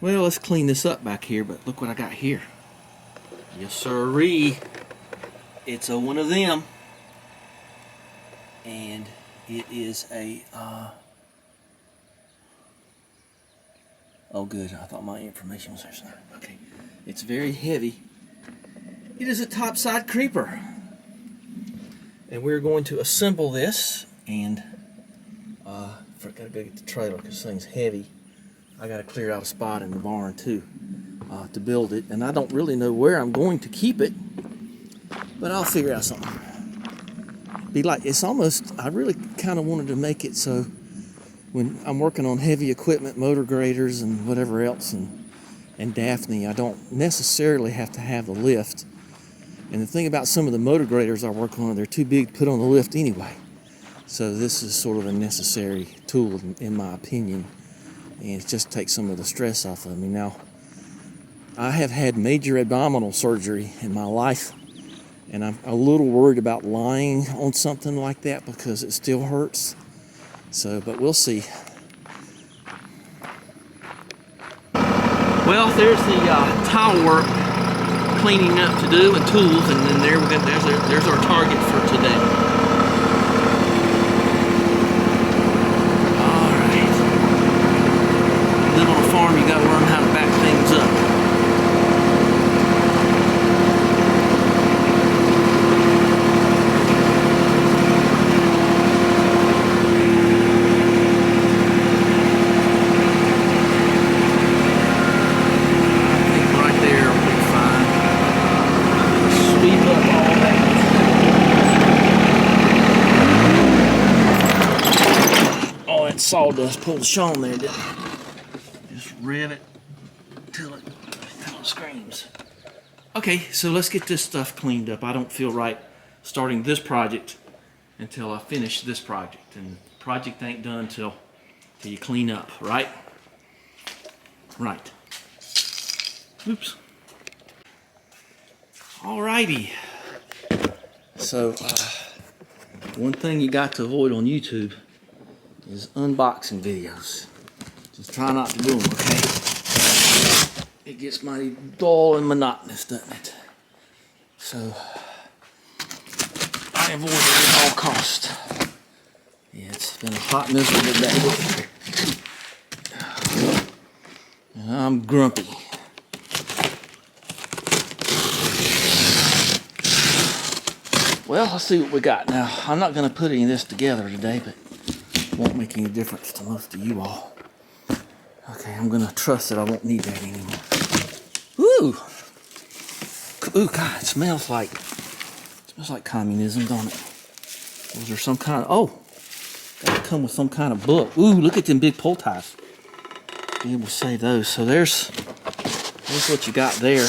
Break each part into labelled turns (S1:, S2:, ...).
S1: Well, let's clean this up back here, but look what I got here. Yes, sirree. It's a one of them. And it is a, oh good, I thought my information was there somewhere. Okay, it's very heavy. It is a topside creeper. And we're going to assemble this, and I gotta go get the trailer because this thing's heavy. I gotta clear out a spot in the barn too to build it, and I don't really know where I'm going to keep it, but I'll figure out something. Be like, it's almost, I really kind of wanted to make it so when I'm working on heavy equipment, motor graders and whatever else, and Daphne, I don't necessarily have to have the lift. And the thing about some of the motor graders I work on, they're too big to put on the lift anyway. So this is sort of a necessary tool in my opinion, and it just takes some of the stress off of me. Now, I have had major abdominal surgery in my life, and I'm a little worried about lying on something like that because it still hurts. So, but we'll see. Well, there's the tile work cleaning up to do and tools, and then there's our target for today. All right. Live on a farm, you got to learn how to back things up. Sawdust pulled the Sean there, didn't it? Just rev it till it screams. Okay, so let's get this stuff cleaned up. I don't feel right starting this project until I finish this project, and the project ain't done till you clean up, right? Right. Oops. Alrighty. So, one thing you got to avoid on YouTube is unboxing videos. Just try not to do them, okay? It gets mighty dull and monotonous, doesn't it? So, I avoid it at all costs. Yeah, it's been a hot, miserable day. And I'm grumpy. Well, let's see what we got. Now, I'm not going to put any of this together today, but won't make any difference to most of you all. Okay, I'm gonna trust that I won't need that anymore. Ooh, God, it smells like communism, don't it? Was there some kind of, oh, gotta come with some kind of book. Ooh, look at them big pull ties. Be able to save those. So there's what you got there.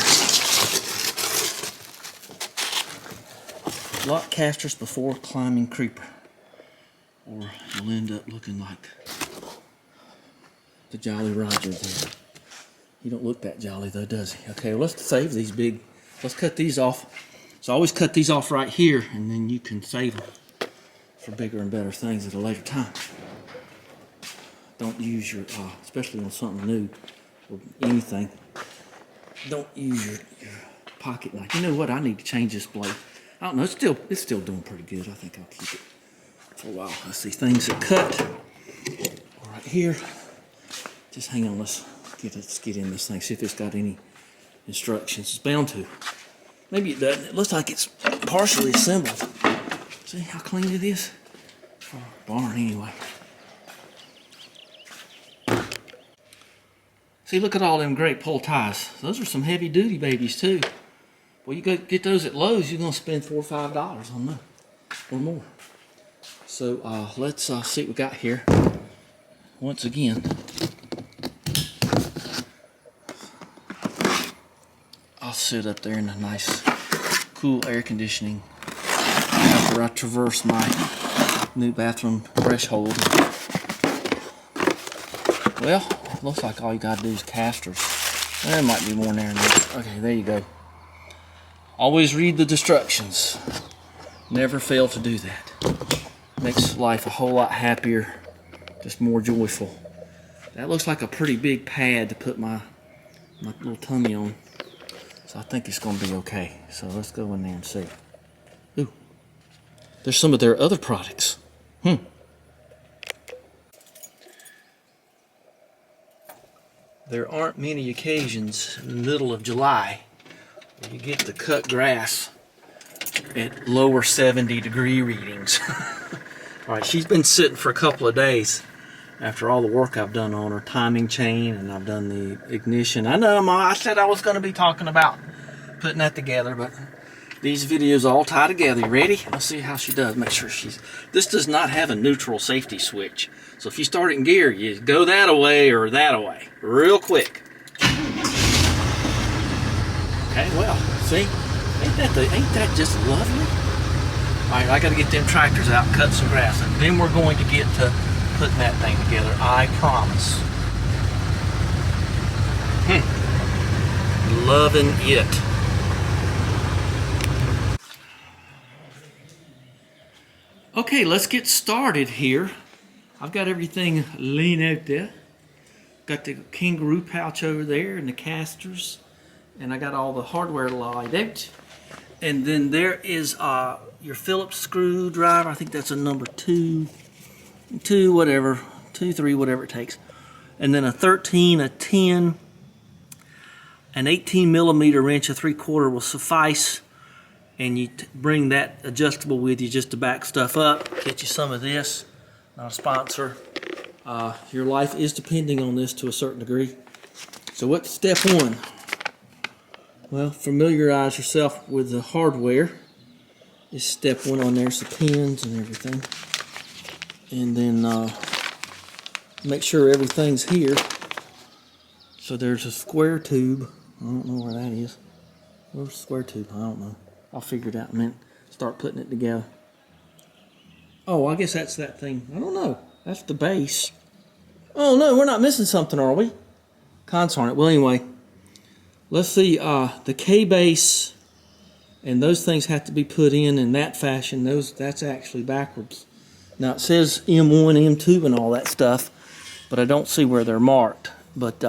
S1: Lock casters before climbing creeper, or you'll end up looking like the Jolly Roger there. He don't look that jolly though, does he? Okay, well, let's save these big. Let's cut these off. So I always cut these off right here, and then you can save them for bigger and better things at a later time. Don't use your, especially on something new or anything, don't use your pocket knife. You know what? I need to change this blade. I don't know. It's still doing pretty good. I think I'll keep it for a while. Let's see, things that cut right here. Just hang on. Let's get in this thing. See if it's got any instructions. It's bound to. Maybe it doesn't. It looks like it's partially assembled. See how clean it is? For a barn, anyway. See, look at all them great pull ties. Those are some heavy duty babies too. Well, you go get those at Lowe's, you're gonna spend $4 or $5 on them or more. So let's see what we got here. Once again, I'll sit up there in a nice, cool air conditioning after I traverse my new bathroom threshold. Well, looks like all you gotta do is casters. There might be more in there. Okay, there you go. Always read the instructions. Never fail to do that. Makes life a whole lot happier, just more joyful. That looks like a pretty big pad to put my my little tummy on. So I think it's going to be okay. So let's go in there and see. Ooh, there's some of their other products. There aren't many occasions in the middle of July where you get to cut grass at lower 70-degree readings. All right, she's been sitting for a couple of days after all the work I've done on her timing chain, and I've done the ignition. I know, Ma, I said I was going to be talking about putting that together, but these videos all tie together. You ready? Let's see how she does. Make sure this does not have a neutral safety switch. So if you start it in gear, you go that away or that away real quick. Okay, well, see? Ain't that just lovely? All right, I got to get them tractors out and cut some grass, and then we're going to get to putting that thing together. I promise. Loving it. Okay, let's get started here. I've got everything laying out there. Got the kangaroo pouch over there and the casters, and I got all the hardware laid out. And then there is your Phillips screwdriver. I think that's a number 2, whatever, 2, 3, whatever it takes. And then a 13, a 10, an 18 millimeter wrench, a 3/4 will suffice. And you bring that adjustable with you just to back stuff up. Get you some of this. Not a sponsor. Your life is depending on this to a certain degree. So what's step 1? Well, familiarize yourself with the hardware. Is step 1 on there, so pins and everything. And then make sure everything's here. So there's a square tube. I don't know where that is. Where's the square tube? I don't know. I'll figure it out in a minute. Start putting it together. Oh, I guess that's that thing. I don't know. That's the base. Oh no, we're not missing something, are we? Consarn it. Well, anyway, let's see. The K base and those things have to be put in that fashion. That's actually backwards. Now it says M1, M2, and all that stuff, but I don't see where they're marked. But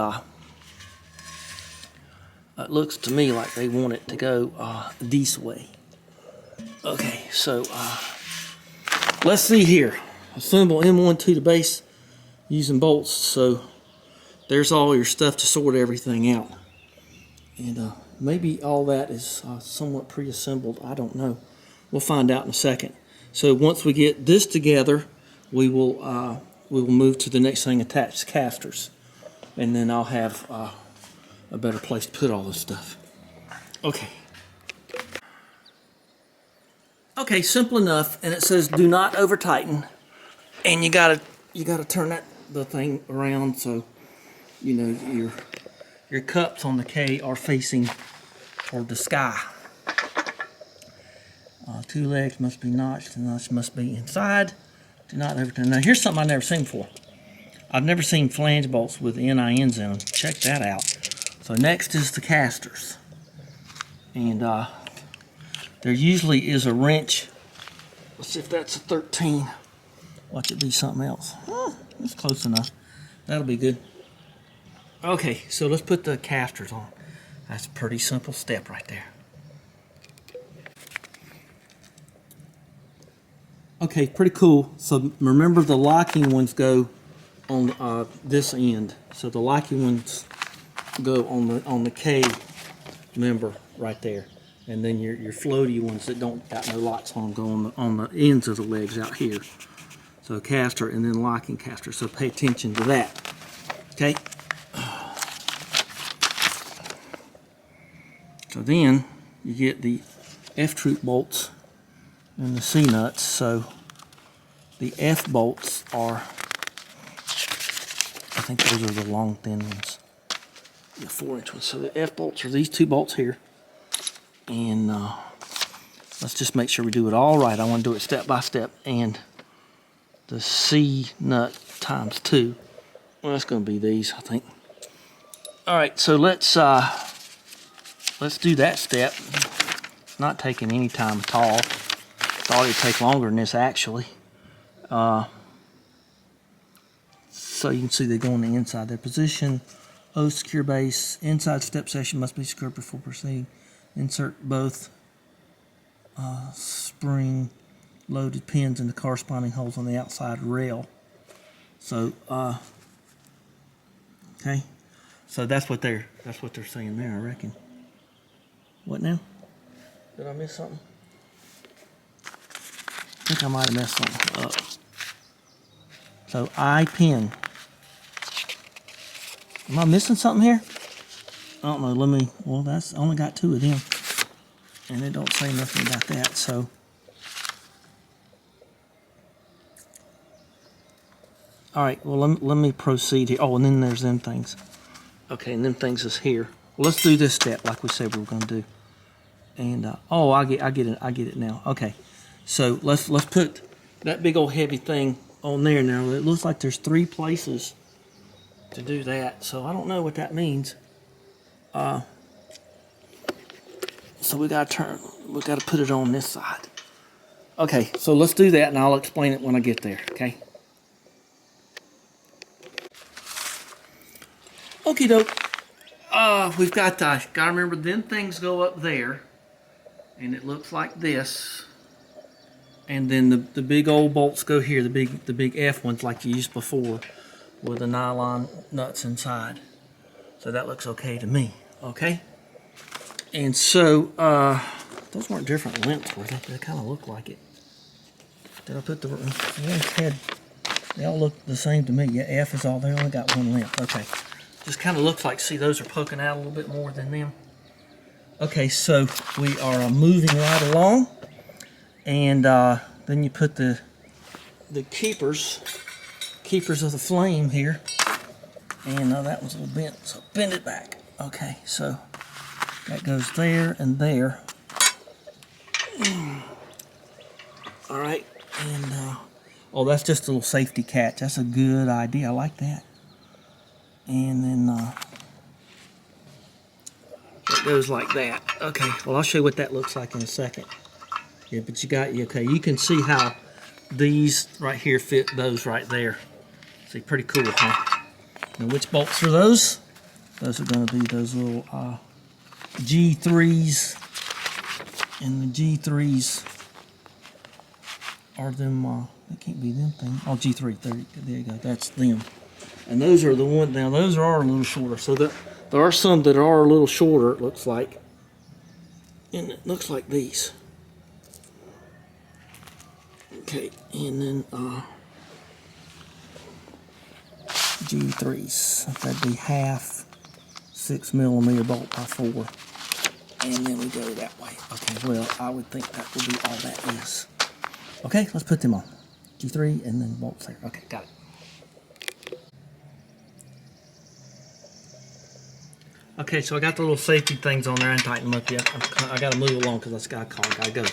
S1: it looks to me like they want it to go this way. Okay, so let's see here. Assemble M1 to the base using bolts. So there's all your stuff to sort everything out. And maybe all that is somewhat pre-assembled. I don't know. We'll find out in a second. So once we get this together, we will move to the next thing, attach casters, and then I'll have a better place to put all this stuff. Okay. Okay, simple enough, and it says do not over tighten, and you gotta turn the thing around so you know your cups on the K are facing toward the sky. 2 legs must be notched, the notch must be inside. Do not over tighten. Now here's something I've never seen before. I've never seen flange bolts with NIN zone. Check that out. So next is the casters, and there usually is a wrench. Let's see if that's a 13. Watch it be something else. That's close enough. That'll be good. Okay, so let's put the casters on. That's a pretty simple step right there. Okay, pretty cool. So remember, the locking ones go on this end. So the locking ones go on the K member right there, and then your floaty ones that don't got no locks on go on the ends of the legs out here. So caster and then locking caster. So pay attention to that. Okay. So then you get the F-troop bolts and the C nuts. So the F bolts are, I think those are the long thin ones. The 4-inch ones. So the F bolts are these 2 bolts here, and let's just make sure we do it all right. I want to do it step by step. And the C nut times 2. Well, that's going to be these, I think. All right, so let's do that step. It's not taking any time at all. Thought it'd take longer than this actually. So you can see they go on the inside. Their position O secure base. Inside step session must be secured before proceeding. Insert both spring loaded pins in the corresponding holes on the outside rail. So, okay. So that's what they're saying there, I reckon. What now? Did I miss something? I think I might have messed something up. So I pin. Am I missing something here? I don't know. Well, that's I only got 2 of them, and it don't say nothing about that. So, all right. Well, let me proceed here. Oh, and then there's them things. Okay, and them things is here. Well, let's do this step like we said we were going to do. And oh, I get it now. Okay, so let's put that big old heavy thing on there now. It looks like there's 3 places to do that, so I don't know what that means. So we gotta put it on this side. Okay, so let's do that, and I'll explain it when I get there. Okay. Okie doke. We've got to gotta remember them things go up there, and it looks like this. And then the big old bolts go here, the big F ones like you used before, with the nylon nuts inside. So that looks okay to me. Okay. And so those weren't different lengths, were they? They kind of look like it. Did I put the ones had? They all look the same to me. Yeah, F is all. They only got 1 length. Okay. Just kind of looks like. See, those are poking out a little bit more than them. Okay, so we are moving right along, and then you put the keepers of the flame here, and that one's a little bent, so bend it back. Okay, so that goes there and there. All right, and oh, that's just a little safety catch. That's a good idea. I like that. And then it goes like that. Okay, well, I'll show you what that looks like in a second. Yeah, but okay, you can see how these right here fit those right there. See, pretty cool, huh? And which bolts are those? Those are going to be those little G3s. And the G3s are them, they can't be them things. Oh, G3, there you go, that's them. And those are the ones, now those are a little shorter. So there are some that are a little shorter, it looks like. And it looks like these. Okay, and then G3s. That'd be half 6mm bolt by 4. And then we go that way. Okay, well, I would think that would be all that is. Okay, let's put them on. G3 and then bolts there. Okay, got it. Okay, so I got the little safety things on there and tighten them up yet. I got to move along because that's got a call. Got to go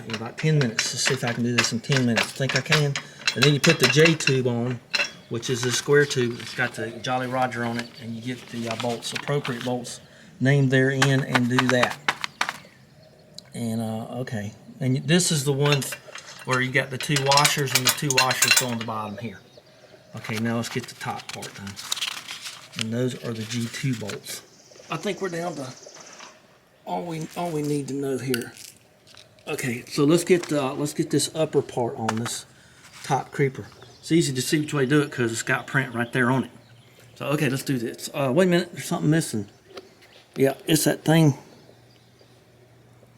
S1: in about 10 minutes. Let's see if I can do this in 10 minutes. I think I can. And then you put the J tube on, which is a square tube. It's got the Jolly Roger on it, and you get the bolts, appropriate bolts, named therein, and do that. And okay, and this is the one where you got the 2 washers, and the 2 washers go on the bottom here. Okay, now let's get the top part done. And those are the G2 bolts. I think we're down to all we need to know here. Okay, so let's get this upper part on this top creeper. It's easy to see which way to do it because it's got print right there on it. So okay, let's do this. Wait a minute, there's something missing. Yeah, it's that thing.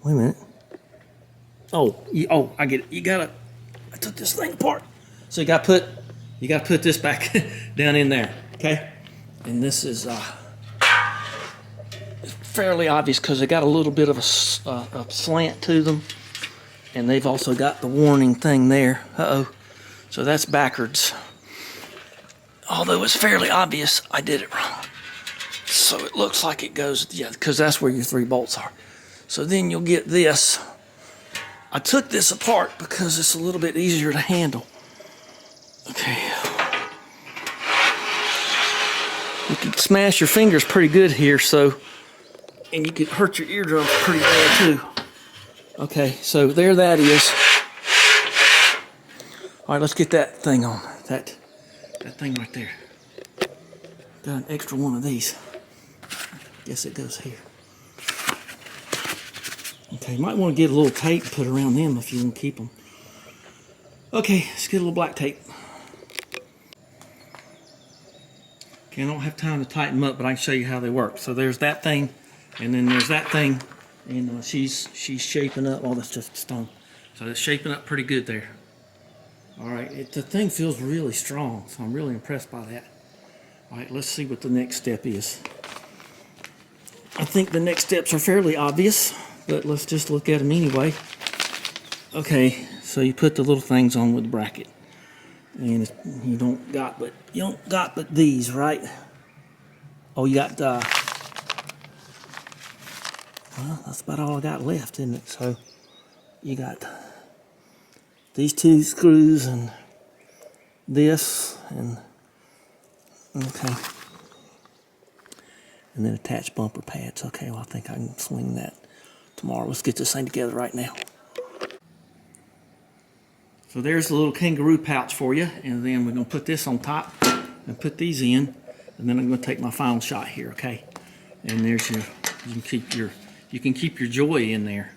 S1: Wait a minute. Oh, I get it. I took this thing apart. So you gotta put this back down in there. Okay. And this is fairly obvious because they got a little bit of a slant to them, and they've also got the warning thing there. So that's backwards. Although it's fairly obvious, I did it wrong. So it looks like it goes, yeah, because that's where your 3 bolts are. So then you'll get this. I took this apart because it's a little bit easier to handle. Okay. You can smash your fingers pretty good here, and you could hurt your eardrums pretty bad too. Okay, so there that is. All right, let's get that thing on. That thing right there. Got an extra one of these. Guess it goes here. Okay, you might want to get a little tape and put around them if you want to keep them. Okay, let's get a little black tape. Okay, I don't have time to tighten them up, but I can show you how they work. So there's that thing, and then there's that thing, and she's shaping up. Oh, that's just stone. So it's shaping up pretty good there. All right, the thing feels really strong, so I'm really impressed by that. All right, let's see what the next step is. I think the next steps are fairly obvious, but let's just look at them anyway. Okay, so you put the little things on with the bracket, and you don't got but these, right? Oh, you got well, that's about all I got left, isn't it? So you got these two screws and this, and okay, and then attach bumper pads. Okay, well, I think I can swing that tomorrow. Let's get this thing together right now. So there's the little kangaroo pouch for you, and then we're going to put this on top and put these in, and then I'm going to take my final shot here. Okay, and there's your you can keep your joy in there.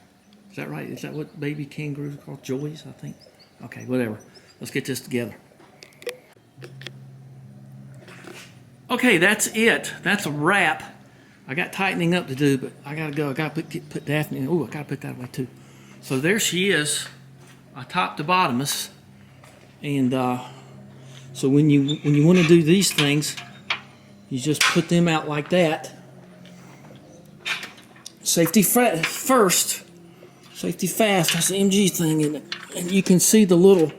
S1: Is that right? Is that what baby kangaroos are called? Joys, I think. Okay, whatever. Let's get this together. Okay, that's it. That's a wrap. I got tightening up to do, but I gotta go. I gotta put Daphne in. Oh, I gotta put that away too. So there she is, top to bottomless. And so when you want to do these things, you just put them out like that. Safety first. Safety fast. That's the MG thing, and you can see the little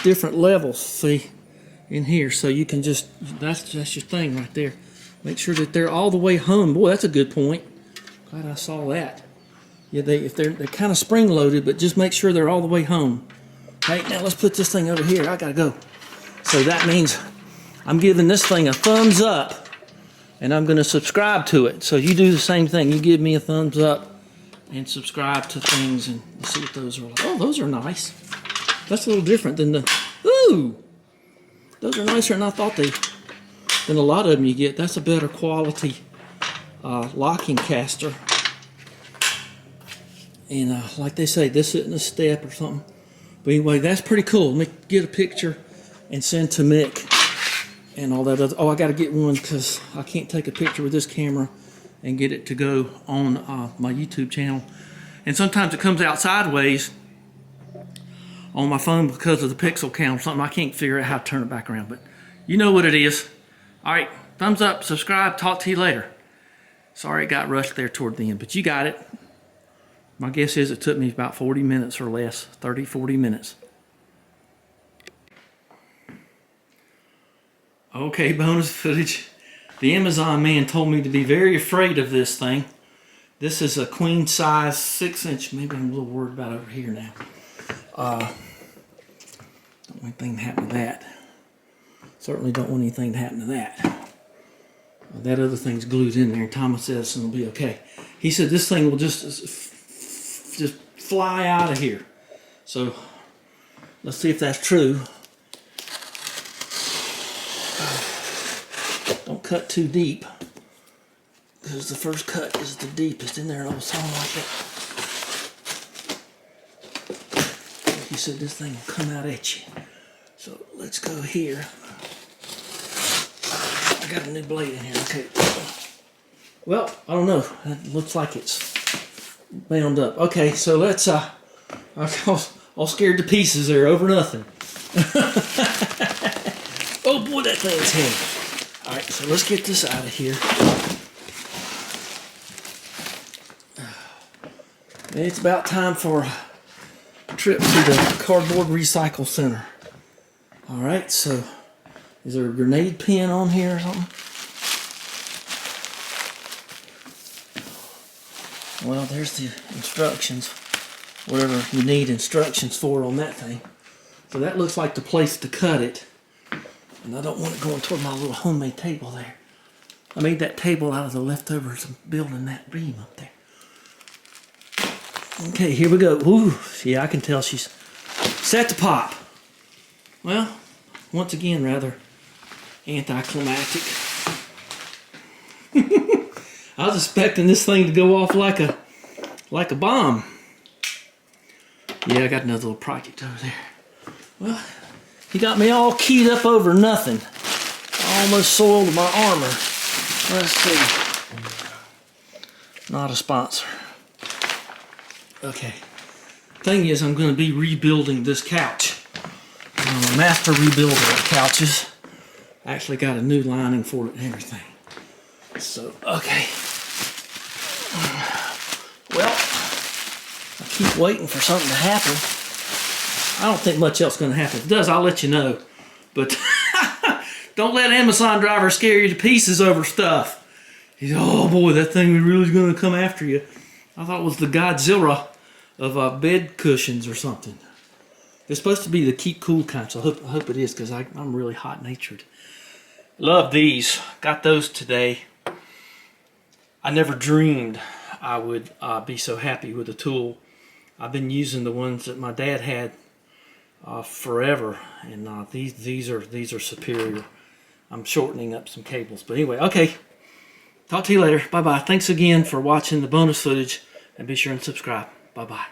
S1: different levels. See in here, so you can just that's your thing right there. Make sure that they're all the way home. Boy, that's a good point. Glad I saw that. Yeah, they're kind of spring loaded, but just make sure they're all the way home. Okay, now let's put this thing over here. I gotta go. So that means I'm giving this thing a thumbs up, and I'm gonna subscribe to it. So you do the same thing. You give me a thumbs up and subscribe to things, and see what those are like. Oh, those are nice. That's a little different than the, ooh! Those are nicer than I thought than a lot of them you get. That's a better quality locking caster. And like they say, this isn't a step or something. But anyway, that's pretty cool. Let me get a picture and send to Mick and all that other. Oh, I got to get one because I can't take a picture with this camera and get it to go on my YouTube channel. And sometimes it comes out sideways on my phone because of the pixel count or something. I can't figure out how to turn it back around, but you know what it is. All right, thumbs up, subscribe, talk to you later. Sorry it got rushed there toward the end, but you got it. My guess is it took me about 40 minutes or less, 30, 40 minutes. Okay, bonus footage. The Amazon man told me to be very afraid of this thing. This is a queen size 6-inch. Maybe I'm a little worried about over here now. Don't want anything to happen to that. Certainly don't want anything to happen to that. That other thing's glued in there. Thomas Edison will be okay. He said this thing will just fly out of here. So let's see if that's true. Don't cut too deep, because the first cut is the deepest in there, and it'll sound like that. He said this thing will come out at you. So let's go here. I got a new blade in here. Okay. Well, I don't know. It looks like it's bound up. Okay, so let's. I was all scared to pieces there over nothing. Oh boy, that thing's heavy. All right, so let's get this out of here. It's about time for a trip to the cardboard recycle center. All right, so is there a grenade pin on here or something? Well, there's the instructions, whatever you need instructions for on that thing. So that looks like the place to cut it. And I don't want it going toward my little homemade table there. I made that table out of the leftovers of building that beam up there. Okay, here we go. Ooh, yeah, I can tell she's set to pop. Well, once again, rather anticlimactic. I was expecting this thing to go off like a bomb. Yeah, I got another little project over there. Well, he got me all keyed up over nothing. I almost soiled my armor. Let's see. Not a sponsor. Okay. Thing is, I'm going to be rebuilding this couch. I'm a master rebuilder of couches. I actually got a new lining for it and everything. So, okay. Well, I keep waiting for something to happen. I don't think much else is going to happen. If it does, I'll let you know. But don't let Amazon driver scare you to pieces over stuff. He's, oh boy, that thing really is going to come after you. I thought it was the Godzilla of bed cushions or something. It's supposed to be the keep cool kind, so I hope it is, because I'm really hot-natured. Love these. Got those today. I never dreamed I would be so happy with a tool. I've been using the ones that my dad had forever, and these are superior. I'm shortening up some cables, but anyway, okay. Talk to you later. Bye-bye. Thanks again for watching the bonus footage, and be sure and subscribe. Bye-bye.